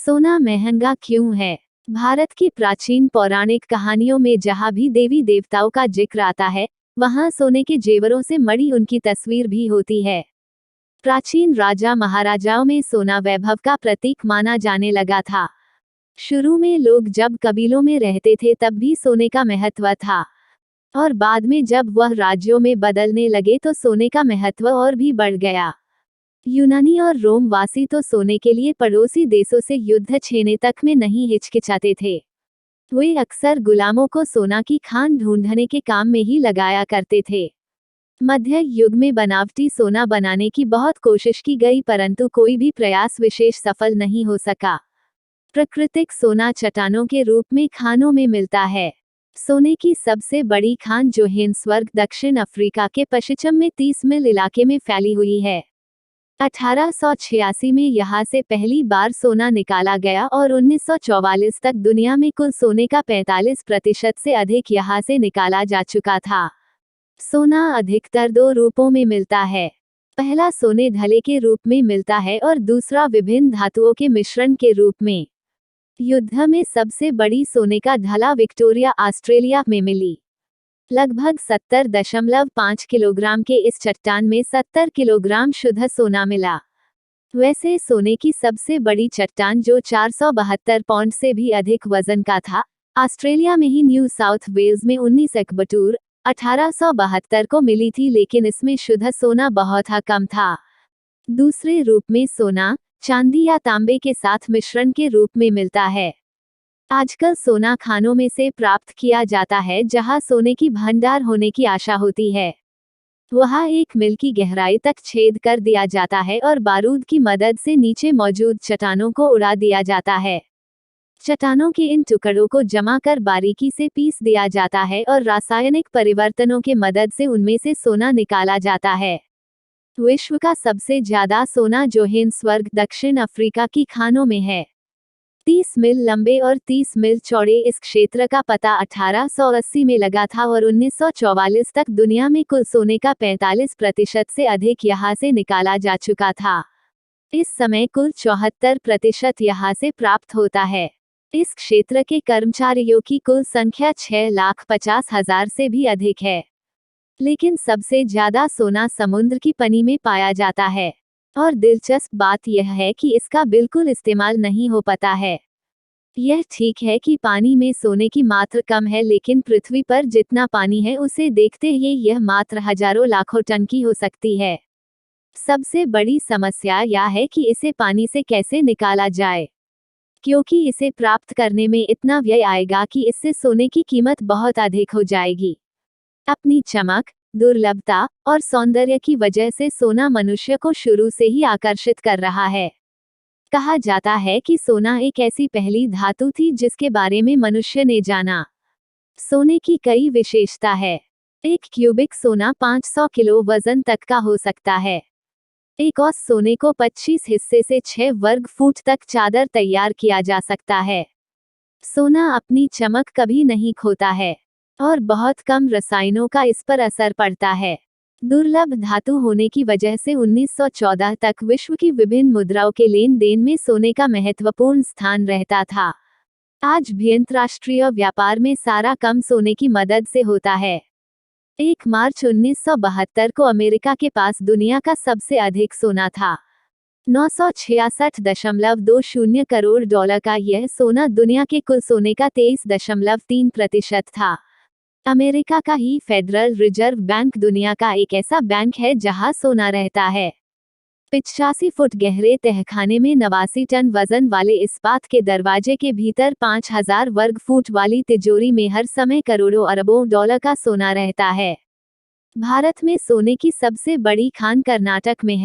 सोना महंगा क्यों है? भारत की प्राचीन पौराणिक कहानियों में जहाँ भी देवी देवताओं का जिक्र आता है, वहाँ सोने के जेवरों से मढ़ी उनकी तस्वीर भी होती है। प्राचीन राजा महाराजाओं में सोना वैभव का प्रतीक माना जाने लगा था। शुरू में लोग जब कबीलों में रहते थे तब भी सोने का महत्व था, और बाद में जब वह राज्यों में बदलने लगे तो सोने का महत्व और भी बढ़ गया। यूनानी और रोम वासी तो सोने के लिए पड़ोसी देशों से युद्ध छेड़ने तक में नहीं हिचकिचाते थे। वे अक्सर गुलामों को सोना की खान ढूंढने के काम में ही लगाया करते थे। मध्य युग में बनावटी सोना बनाने की बहुत कोशिश की गई, परंतु कोई भी प्रयास विशेष सफल नहीं हो सका। प्राकृतिक सोना चट्टानों के रूप में खानों में मिलता है। सोने की सबसे बड़ी खान जोहेन्सबर्ग दक्षिण अफ्रीका के पश्चिम में 30 मील इलाके में फैली हुई है। 1886 में यहाँ से पहली बार सोना निकाला गया और 1944 तक दुनिया में कुल सोने का 45% से अधिक यहाँ से निकाला जा चुका था। सोना अधिकतर दो रूपों में मिलता है। पहला सोने ढले के रूप में मिलता है और दूसरा विभिन्न धातुओं के मिश्रण के रूप में। युद्ध में सबसे बड़ी सोने का ढला विक्टोरिया ऑस्ट्रेलिया में मिली। लगभग 70.5 किलोग्राम के इस चट्टान में 70 किलोग्राम शुद्ध सोना मिला। वैसे सोने की सबसे बड़ी चट्टान जो 472 पौंड से भी अधिक वजन का था, ऑस्ट्रेलिया में ही न्यू साउथ वेल्स में 19 अक्टूबर 1872 को मिली थी, लेकिन इसमें शुद्ध सोना बहुत कम था। दूसरे रूप में सोना चांदी या तांबे के साथ मिश्रण के रूप में मिलता है। आजकल सोना खानों में से प्राप्त किया जाता है जहां सोने की भंडार होने की आशा होती है। वहां 1 मील की गहराई तक छेद कर दिया जाता है और बारूद की मदद से नीचे मौजूद चट्टानों को उड़ा दिया जाता है। चट्टानों के इन टुकड़ों को जमा कर बारीकी से पीस दिया जाता है और रासायनिक परिवर्तनों के मदद से उनमें से सोना निकाला जाता है। विश्व का सबसे ज्यादा सोना जोहेन्सबर्ग दक्षिण अफ्रीका की खानों में है। 30 मील लंबे और 30 मील चौड़े इस क्षेत्र का पता 1880 में लगा था और 1944 तक दुनिया में कुल सोने का 45% से अधिक यहाँ से निकाला जा चुका था। इस समय कुल 74% यहाँ से प्राप्त होता है। इस क्षेत्र के कर्मचारियों की कुल संख्या 6,50,000 से भी अधिक है। लेकिन सबसे ज्यादा सोना समुद्र की पनी में पाया जाता है, और दिलचस्प बात यह है कि इसका बिल्कुल इस्तेमाल नहीं हो पाता है। यह ठीक है कि पानी में सोने की मात्रा कम है, लेकिन पृथ्वी पर जितना पानी है उसे देखते हुए यह मात्रा हजारों लाखों टन की हो सकती है। सबसे बड़ी समस्या यह है कि इसे पानी से कैसे निकाला जाए, क्योंकि इसे प्राप्त करने में इतना व्यय आएगा कि इससे सोने की कीमत बहुत अधिक हो जाएगी। अपनी चमक, दुर्लभता और सौंदर्य की वजह से सोना मनुष्य को शुरू से ही आकर्षित कर रहा है। कहा जाता है कि सोना एक ऐसी पहली धातु थी जिसके बारे में मनुष्य ने जाना। सोने की कई विशेषता है। 1 क्यूबिक सोना 500 किलो वजन तक का हो सकता है। एक औंस सोने को 25 हिस्से से 6 वर्ग फुट तक चादर तैयार किया जा सकता है। सोना अपनी चमक कभी नहीं खोता है, और बहुत कम रसायनों का इस पर असर पड़ता है। दुर्लभ धातु होने की वजह से 1914 तक विश्व की विभिन्न मुद्राओं के लेन देन में सोने का महत्वपूर्ण स्थान रहता था। आज भी अंतर्राष्ट्रीय व्यापार में सारा काम सोने की मदद से होता है। 1 मार्च 1972 को अमेरिका के पास दुनिया का सबसे अधिक सोना था। 966.20 करोड़ डॉलर का यह सोना दुनिया के कुल सोने का 23.3% था। अमेरिका का ही फेडरल रिजर्व बैंक दुनिया का एक ऐसा बैंक है जहां सोना रहता है। 85 फुट गहरे तहखाने में 89 टन वजन वाले इस्पात के दरवाजे के भीतर 5000 वर्ग फुट वाली तिजोरी में हर समय करोड़ों अरबों डॉलर का सोना रहता है। भारत में सोने की सबसे बड़ी खान कर्नाटक में है।